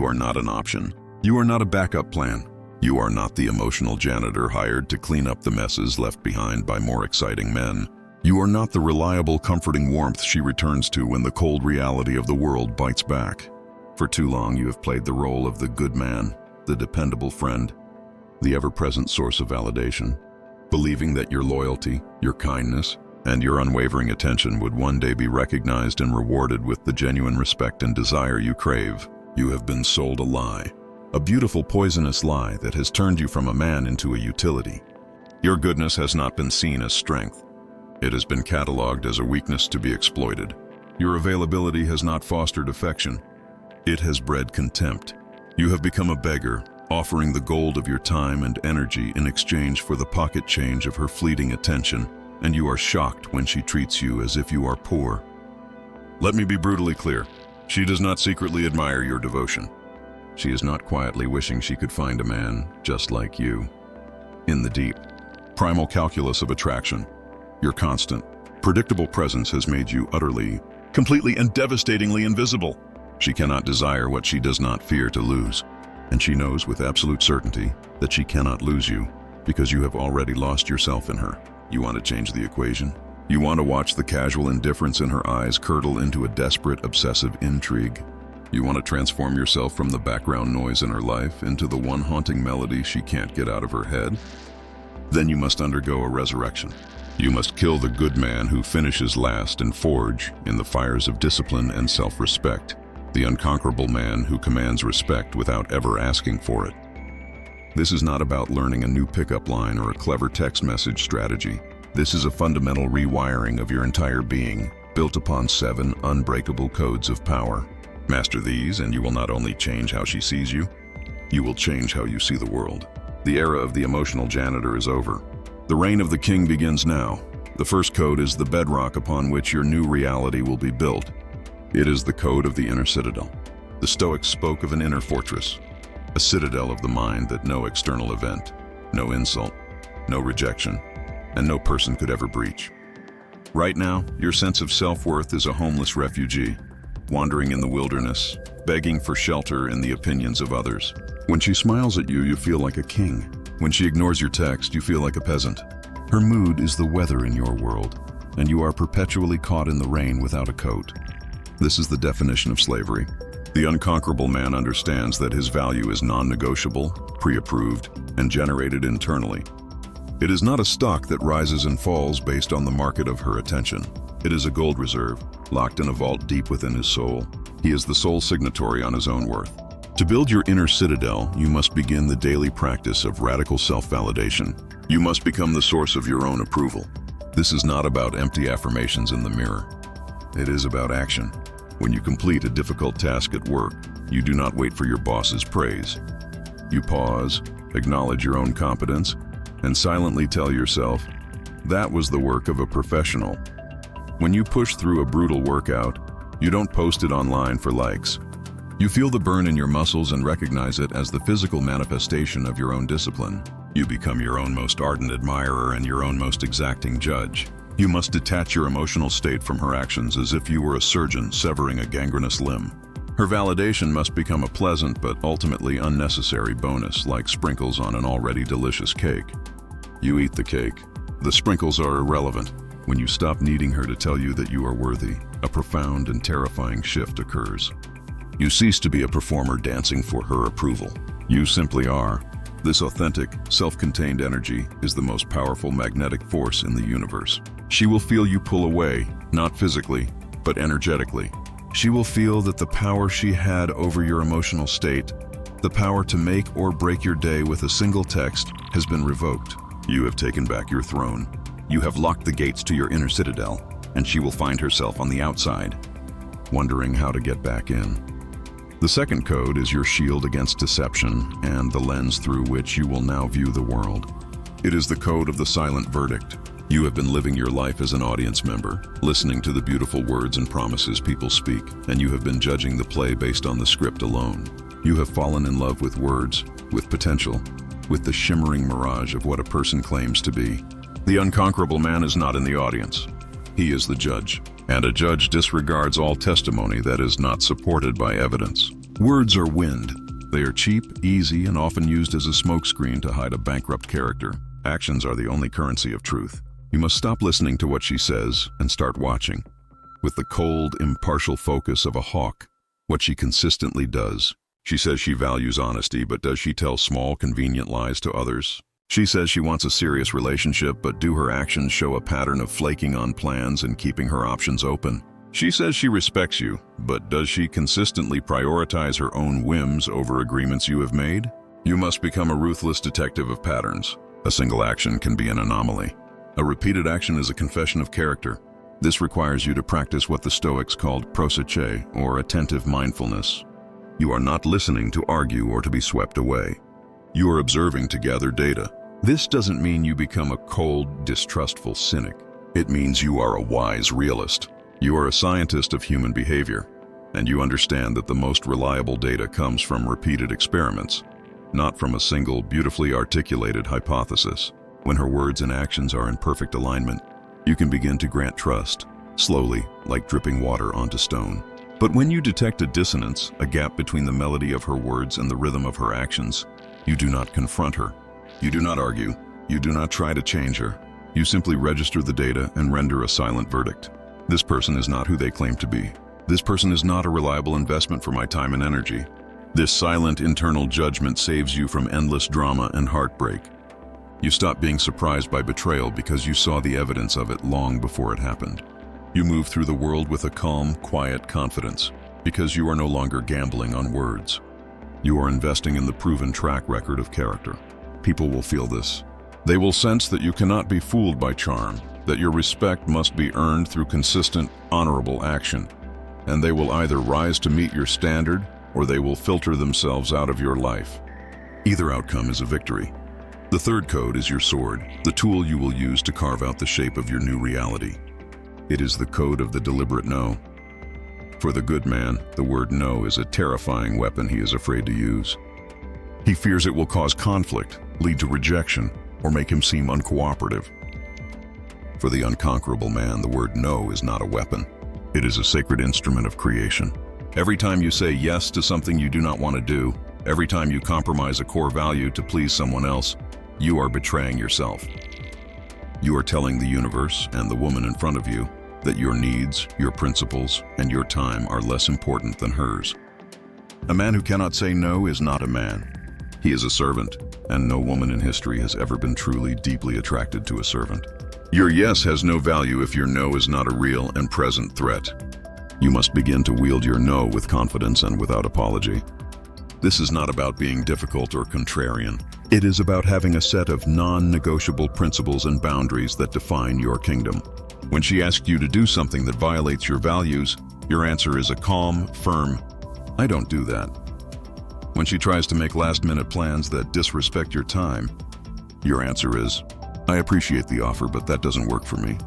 You are not an option. You are not a backup plan. You are not the emotional janitor hired to clean up the messes left behind by more exciting men. You are not the reliable, comforting warmth she returns to when the cold reality of the world bites back. For too long, you have played the role of the good man, the dependable friend, the ever-present source of validation, believing that your loyalty, your kindness, and your unwavering attention would one day be recognized and rewarded with the genuine respect and desire you crave. You have been sold a lie, a beautiful poisonous lie that has turned you from a man into a utility. Your goodness has not been seen as strength. It has been cataloged as a weakness to be exploited. Your availability has not fostered affection. It has bred contempt. You have become a beggar, offering the gold of your time and energy in exchange for the pocket change of her fleeting attention, and you are shocked when she treats you as if you are poor. Let me be brutally clear. She does not secretly admire your devotion. She is not quietly wishing she could find a man just like you. In the deep, primal calculus of attraction, your constant, predictable presence has made you utterly, completely and devastatingly invisible. She cannot desire what she does not fear to lose, and she knows with absolute certainty that she cannot lose you because you have already lost yourself in her. You want to change the equation? You want to watch the casual indifference in her eyes curdle into a desperate, obsessive intrigue? You want to transform yourself from the background noise in her life into the one haunting melody she can't get out of her head? Then you must undergo a resurrection. You must kill the good man who finishes last and forge, in the fires of discipline and self-respect, the unconquerable man who commands respect without ever asking for it. This is not about learning a new pickup line or a clever text message strategy. This is a fundamental rewiring of your entire being, built upon 7 unbreakable codes of power. Master these, and you will not only change how she sees you, you will change how you see the world. The era of the emotional janitor is over. The reign of the king begins now. The first code is the bedrock upon which your new reality will be built. It is the code of the Inner Citadel. The Stoics spoke of an inner fortress, a citadel of the mind that no external event, no insult, no rejection, and no person could ever breach. Right now, your sense of self-worth is a homeless refugee, wandering in the wilderness, begging for shelter in the opinions of others. When she smiles at you, you feel like a king. When she ignores your text, you feel like a peasant. Her mood is the weather in your world, and you are perpetually caught in the rain without a coat. This is the definition of slavery. The unconquerable man understands that his value is non-negotiable, pre-approved, and generated internally. It is not a stock that rises and falls based on the market of her attention. It is a gold reserve, locked in a vault deep within his soul. He is the sole signatory on his own worth. To build your inner citadel, you must begin the daily practice of radical self-validation. You must become the source of your own approval. This is not about empty affirmations in the mirror. It is about action. When you complete a difficult task at work, you do not wait for your boss's praise. You pause, acknowledge your own competence, and silently tell yourself, that was the work of a professional. When you push through a brutal workout, you don't post it online for likes. You feel the burn in your muscles and recognize it as the physical manifestation of your own discipline. You become your own most ardent admirer and your own most exacting judge. You must detach your emotional state from her actions as if you were a surgeon severing a gangrenous limb. Her validation must become a pleasant but ultimately unnecessary bonus, like sprinkles on an already delicious cake. You eat the cake. The sprinkles are irrelevant. When you stop needing her to tell you that you are worthy, a profound and terrifying shift occurs. You cease to be a performer dancing for her approval. You simply are. This authentic, self-contained energy is the most powerful magnetic force in the universe. She will feel you pull away, not physically, but energetically. She will feel that the power she had over your emotional state, the power to make or break your day with a single text, has been revoked. You have taken back your throne. You have locked the gates to your inner citadel, and she will find herself on the outside, wondering how to get back in. The second code is your shield against deception and the lens through which you will now view the world. It is the code of the silent verdict. You have been living your life as an audience member, listening to the beautiful words and promises people speak, and you have been judging the play based on the script alone. You have fallen in love with words, with potential, with the shimmering mirage of what a person claims to be. The unconquerable man is not in the audience. He is the judge, and a judge disregards all testimony that is not supported by evidence. Words are wind. They are cheap, easy, and often used as a smokescreen to hide a bankrupt character. Actions are the only currency of truth. You must stop listening to what she says and start watching. With the cold, impartial focus of a hawk, what she consistently does. She says she values honesty, but does she tell small, convenient lies to others? She says she wants a serious relationship, but do her actions show a pattern of flaking on plans and keeping her options open? She says she respects you, but does she consistently prioritize her own whims over agreements you have made? You must become a ruthless detective of patterns. A single action can be an anomaly. A repeated action is a confession of character. This requires you to practice what the Stoics called prosoche, or attentive mindfulness. You are not listening to argue or to be swept away. You are observing to gather data. This doesn't mean you become a cold, distrustful cynic. It means you are a wise realist. You are a scientist of human behavior, and you understand that the most reliable data comes from repeated experiments, not from a single, beautifully articulated hypothesis. When her words and actions are in perfect alignment, you can begin to grant trust, slowly, like dripping water onto stone. But when you detect a dissonance, a gap between the melody of her words and the rhythm of her actions, you do not confront her. You do not argue. You do not try to change her. You simply register the data and render a silent verdict. This person is not who they claim to be. This person is not a reliable investment for my time and energy. This silent internal judgment saves you from endless drama and heartbreak. You stop being surprised by betrayal because you saw the evidence of it long before it happened. You move through the world with a calm, quiet confidence because you are no longer gambling on words. You are investing in the proven track record of character. People will feel this. They will sense that you cannot be fooled by charm, that your respect must be earned through consistent, honorable action, and they will either rise to meet your standard or they will filter themselves out of your life. Either outcome is a victory. The third code is your sword, the tool you will use to carve out the shape of your new reality. It is the code of the deliberate no. For the good man, the word no is a terrifying weapon he is afraid to use. He fears it will cause conflict, lead to rejection, or make him seem uncooperative. For the unconquerable man, the word no is not a weapon. It is a sacred instrument of creation. Every time you say yes to something you do not want to do, every time you compromise a core value to please someone else, you are betraying yourself. You are telling the universe and the woman in front of you that your needs, your principles, and your time are less important than hers. A man who cannot say no is not a man. He is a servant, and no woman in history has ever been truly, deeply attracted to a servant. Your yes has no value if your no is not a real and present threat. You must begin to wield your no with confidence and without apology. This is not about being difficult or contrarian. It is about having a set of non-negotiable principles and boundaries that define your kingdom. When she asks you to do something that violates your values, your answer is a calm, firm, "I don't do that." When she tries to make last-minute plans that disrespect your time, your answer is, "I appreciate the offer, but that doesn't work for me.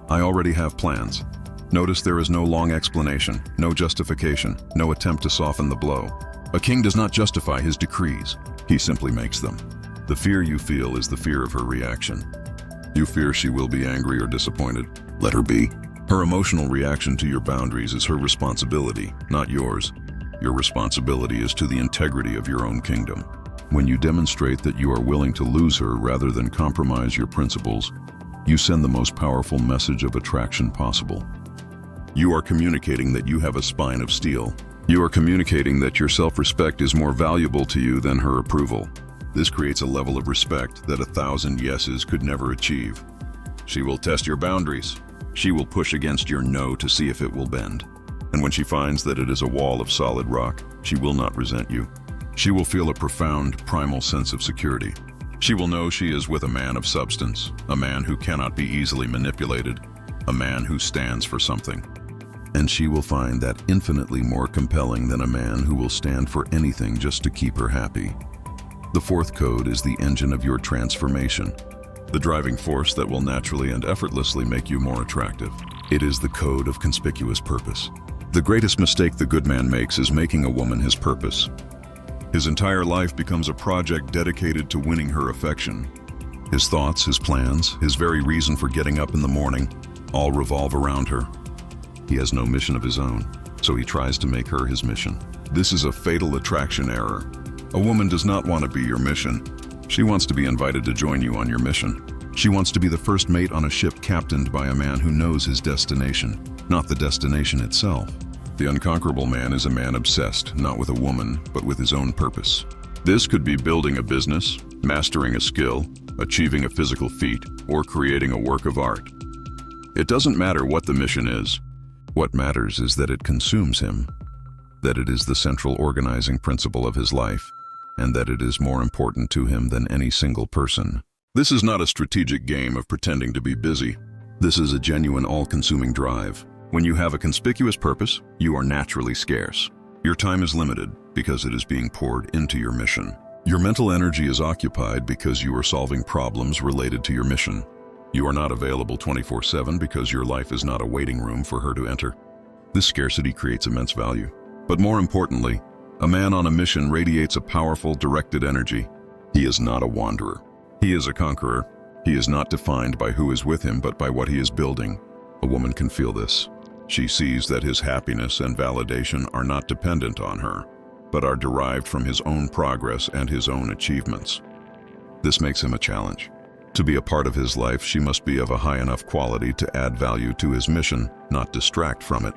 I already have plans." Notice there is no long explanation, no justification, no attempt to soften the blow. A king does not justify his decrees. He simply makes them. The fear you feel is the fear of her reaction. You fear she will be angry or disappointed. Let her be. Her emotional reaction to your boundaries is her responsibility, not yours. Your responsibility is to the integrity of your own kingdom. When you demonstrate that you are willing to lose her rather than compromise your principles, you send the most powerful message of attraction possible. You are communicating that you have a spine of steel. You are communicating that your self-respect is more valuable to you than her approval. This creates a level of respect that 1,000 yeses could never achieve. She will test your boundaries. She will push against your no to see if it will bend. And when she finds that it is a wall of solid rock, she will not resent you. She will feel a profound, primal sense of security. She will know she is with a man of substance, a man who cannot be easily manipulated, a man who stands for something. And she will find that infinitely more compelling than a man who will stand for anything just to keep her happy. The fourth code is the engine of your transformation, the driving force that will naturally and effortlessly make you more attractive. It is the code of conspicuous purpose. The greatest mistake the good man makes is making a woman his purpose. His entire life becomes a project dedicated to winning her affection. His thoughts, his plans, his very reason for getting up in the morning, all revolve around her. He has no mission of his own. so he tries to make her his mission. This is a fatal attraction error. A woman does not want to be your mission. She wants to be invited to join you on your mission. She wants to be the first mate on a ship captained by a man who knows his destination, not the destination itself. The Unconquerable Man is a man obsessed, not with a woman, but with his own purpose. This could be building a business, mastering a skill, achieving a physical feat, or creating a work of art. It doesn't matter what the mission is. What matters is that it consumes him, that it is the central organizing principle of his life, and that it is more important to him than any single person. This is not a strategic game of pretending to be busy. This is a genuine all-consuming drive. When you have a conspicuous purpose, you are naturally scarce. Your time is limited because it is being poured into your mission. Your mental energy is occupied because you are solving problems related to your mission. You are not available 24/7 because your life is not a waiting room for her to enter. This scarcity creates immense value. But more importantly, a man on a mission radiates a powerful, directed energy. He is not a wanderer. He is a conqueror. He is not defined by who is with him, but by what he is building. A woman can feel this. She sees that his happiness and validation are not dependent on her, but are derived from his own progress and his own achievements. This makes him a challenge. To be a part of his life, she must be of a high enough quality to add value to his mission, not distract from it.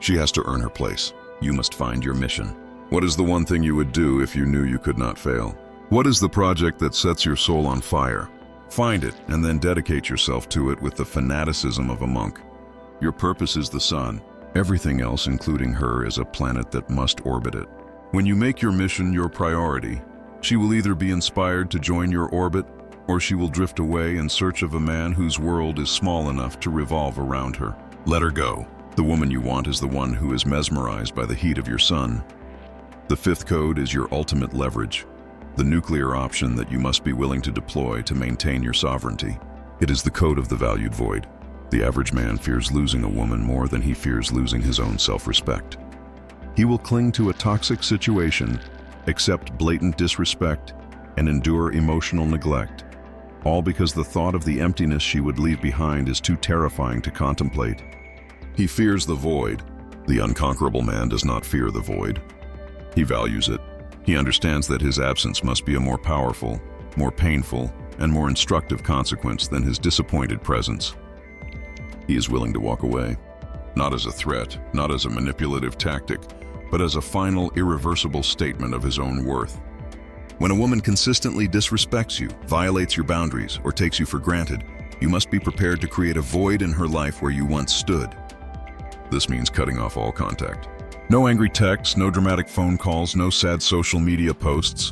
She has to earn her place. You must find your mission. What is the one thing you would do if you knew you could not fail? What is the project that sets your soul on fire? Find it and then dedicate yourself to it with the fanaticism of a monk. Your purpose is the sun. Everything else, including her, is a planet that must orbit it. When you make your mission your priority, she will either be inspired to join your orbit, or she will drift away in search of a man whose world is small enough to revolve around her. Let her go. The woman you want is the one who is mesmerized by the heat of your sun. The fifth code is your ultimate leverage, the nuclear option that you must be willing to deploy to maintain your sovereignty. It is the code of the valued void. The average man fears losing a woman more than he fears losing his own self-respect. He will cling to a toxic situation, accept blatant disrespect, and endure emotional neglect, all because the thought of the emptiness she would leave behind is too terrifying to contemplate. He fears the void. The unconquerable man does not fear the void. He values it. He understands that his absence must be a more powerful, more painful, and more instructive consequence than his disappointed presence. He is willing to walk away, not as a threat, not as a manipulative tactic, but as a final, irreversible statement of his own worth. When a woman consistently disrespects you, violates your boundaries, or takes you for granted, you must be prepared to create a void in her life where you once stood. This means cutting off all contact. No angry texts, no dramatic phone calls, no sad social media posts.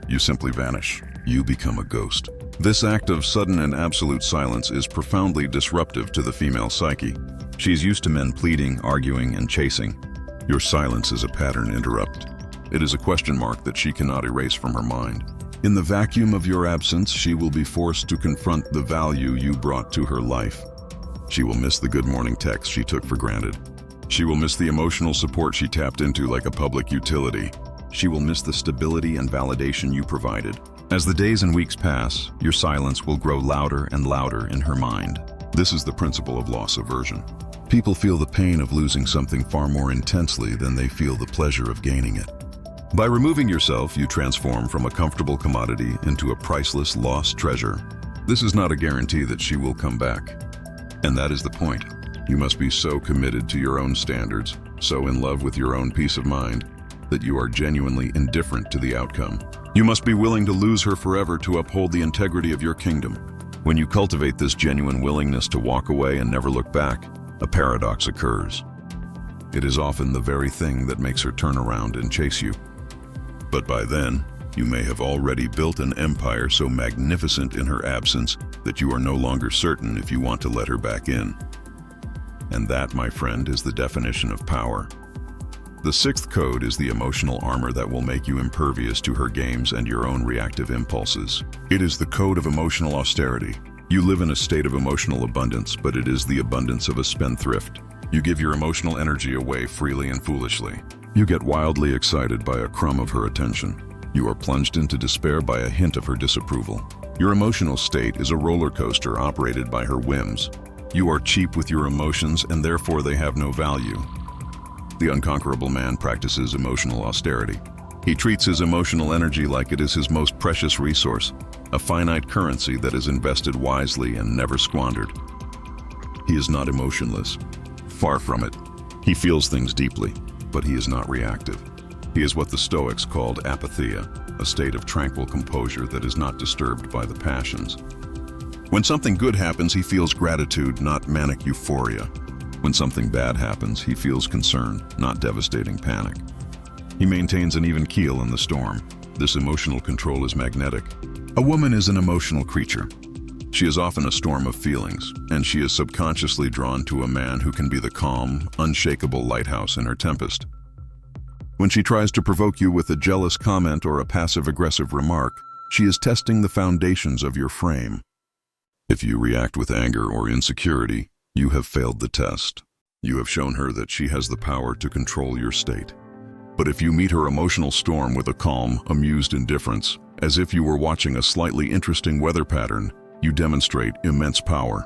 You simply vanish. You become a ghost. This act of sudden and absolute silence is profoundly disruptive to the female psyche. She is used to men pleading, arguing, and chasing. Your silence is a pattern interrupt. It is a question mark that she cannot erase from her mind. In the vacuum of your absence, she will be forced to confront the value you brought to her life. She will miss the good morning text she took for granted. She will miss the emotional support she tapped into like a public utility. She will miss the stability and validation you provided. As the days and weeks pass, your silence will grow louder and louder in her mind. This is the principle of loss aversion. People feel the pain of losing something far more intensely than they feel the pleasure of gaining it. By removing yourself, you transform from a comfortable commodity into a priceless lost treasure. This is not a guarantee that she will come back. And that is the point. You must be so committed to your own standards, so in love with your own peace of mind, that you are genuinely indifferent to the outcome. You must be willing to lose her forever to uphold the integrity of your kingdom. When you cultivate this genuine willingness to walk away and never look back, a paradox occurs. It is often the very thing that makes her turn around and chase you. But by then, you may have already built an empire so magnificent in her absence that you are no longer certain if you want to let her back in. And that, my friend, is the definition of power. The sixth code is the emotional armor that will make you impervious to her games and your own reactive impulses. It is the code of emotional austerity. You live in a state of emotional abundance, but it is the abundance of a spendthrift. You give your emotional energy away freely and foolishly. You get wildly excited by a crumb of her attention. You are plunged into despair by a hint of her disapproval. Your emotional state is a roller coaster operated by her whims. You are cheap with your emotions, and therefore they have no value. The Unconquerable Man practices emotional austerity. He treats his emotional energy like it is his most precious resource, a finite currency that is invested wisely and never squandered. He is not emotionless. Far from it. He feels things deeply, but he is not reactive. He is what the Stoics called apatheia, a state of tranquil composure that is not disturbed by the passions. When something good happens, he feels gratitude, not manic euphoria. When something bad happens, he feels concern, not devastating panic. He maintains an even keel in the storm. This emotional control is magnetic. A woman is an emotional creature. She is often a storm of feelings, and she is subconsciously drawn to a man who can be the calm, unshakable lighthouse in her tempest. When she tries to provoke you with a jealous comment or a passive-aggressive remark, she is testing the foundations of your frame. If you react with anger or insecurity, you have failed the test. You have shown her that she has the power to control your state. But if you meet her emotional storm with a calm, amused indifference, as if you were watching a slightly interesting weather pattern, you demonstrate immense power.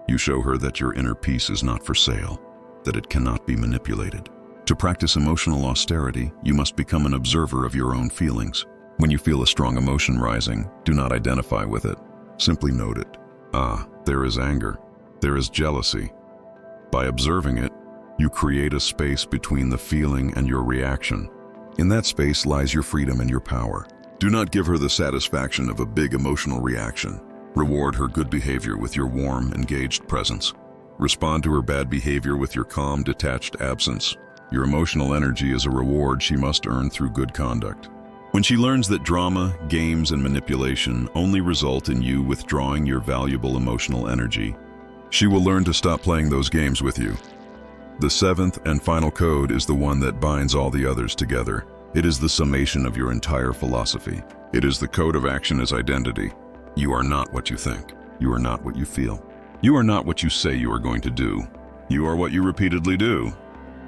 You show her that your inner peace is not for sale, that it cannot be manipulated. To practice emotional austerity, you must become an observer of your own feelings. When you feel a strong emotion rising, do not identify with it. Simply note it. There is anger. There is jealousy. By observing it, you create a space between the feeling and your reaction. In that space lies your freedom and your power. Do not give her the satisfaction of a big emotional reaction. Reward her good behavior with your warm, engaged presence. Respond to her bad behavior with your calm, detached absence. Your emotional energy is a reward she must earn through good conduct. When she learns that drama, games, and manipulation only result in you withdrawing your valuable emotional energy, she will learn to stop playing those games with you. The seventh and final code is the one that binds all the others together. It is the summation of your entire philosophy. It is the code of action as identity. You are not what you think. You are not what you feel. You are not what you say you are going to do. You are what you repeatedly do.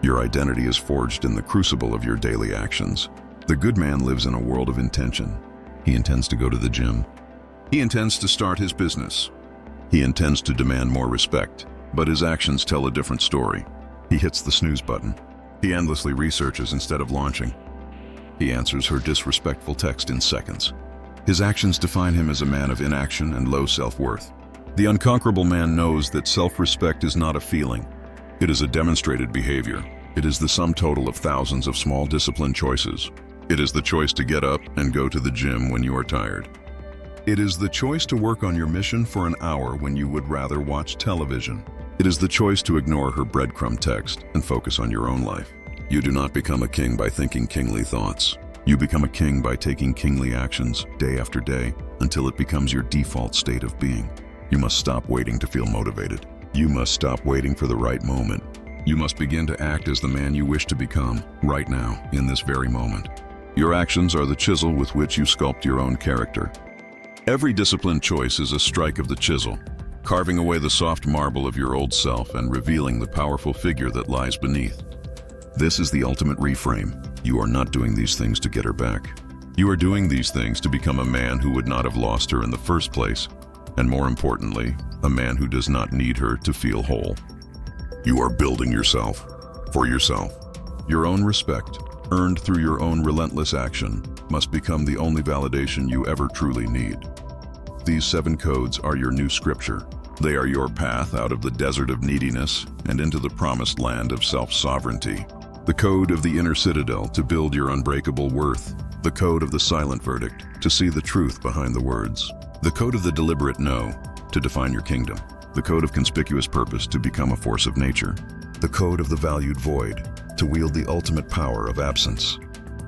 Your identity is forged in the crucible of your daily actions. The good man lives in a world of intention. He intends to go to the gym. He intends to start his business. He intends to demand more respect, but his actions tell a different story. He hits the snooze button. He endlessly researches instead of launching. He answers her disrespectful text in seconds. His actions define him as a man of inaction and low self-worth. The unconquerable man knows that self-respect is not a feeling. It is a demonstrated behavior. It is the sum total of thousands of small disciplined choices. It is the choice to get up and go to the gym when you are tired. It is the choice to work on your mission for an hour when you would rather watch television. It is the choice to ignore her breadcrumb text and focus on your own life. You do not become a king by thinking kingly thoughts. You become a king by taking kingly actions day after day until it becomes your default state of being. You must stop waiting to feel motivated. You must stop waiting for the right moment. You must begin to act as the man you wish to become right now, in this very moment. Your actions are the chisel with which you sculpt your own character. Every disciplined choice is a strike of the chisel, carving away the soft marble of your old self and revealing the powerful figure that lies beneath. This is the ultimate reframe. You are not doing these things to get her back. You are doing these things to become a man who would not have lost her in the first place, and more importantly, a man who does not need her to feel whole. You are building yourself, for yourself. Your own respect, earned through your own relentless action, must become the only validation you ever truly need. These 7 codes are your new scripture. They are your path out of the desert of neediness and into the promised land of self-sovereignty. The code of the Inner Citadel to build your unbreakable worth. The code of the silent verdict to see the truth behind the words. The code of the deliberate no to define your kingdom. The code of conspicuous purpose to become a force of nature. The code of the valued void to wield the ultimate power of absence.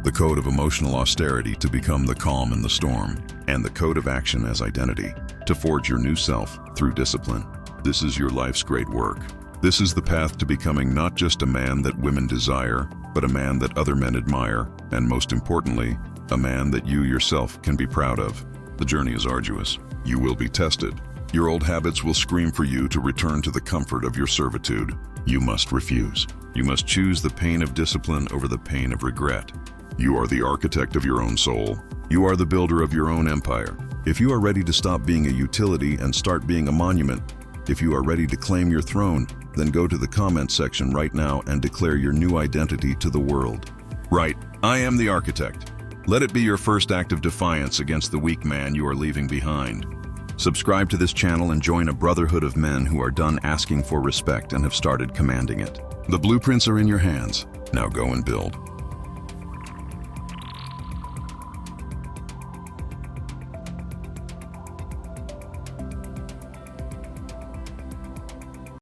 The code of emotional austerity to become the calm in the storm. And the code of action as identity to forge your new self through discipline. This is your life's great work. This is the path to becoming not just a man that women desire, but a man that other men admire, and most importantly, a man that you yourself can be proud of. The journey is arduous. You will be tested. Your old habits will scream for you to return to the comfort of your servitude. You must refuse. You must choose the pain of discipline over the pain of regret. You are the architect of your own soul. You are the builder of your own empire. If you are ready to stop being a utility and start being a monument, if you are ready to claim your throne, Then go to the comment section right now and declare your new identity to the world. Right, I am the architect. Let it be your first act of defiance against the weak man you are leaving behind. Subscribe to this channel and join a brotherhood of men who are done asking for respect and have started commanding it. The blueprints are in your hands. Now go and build.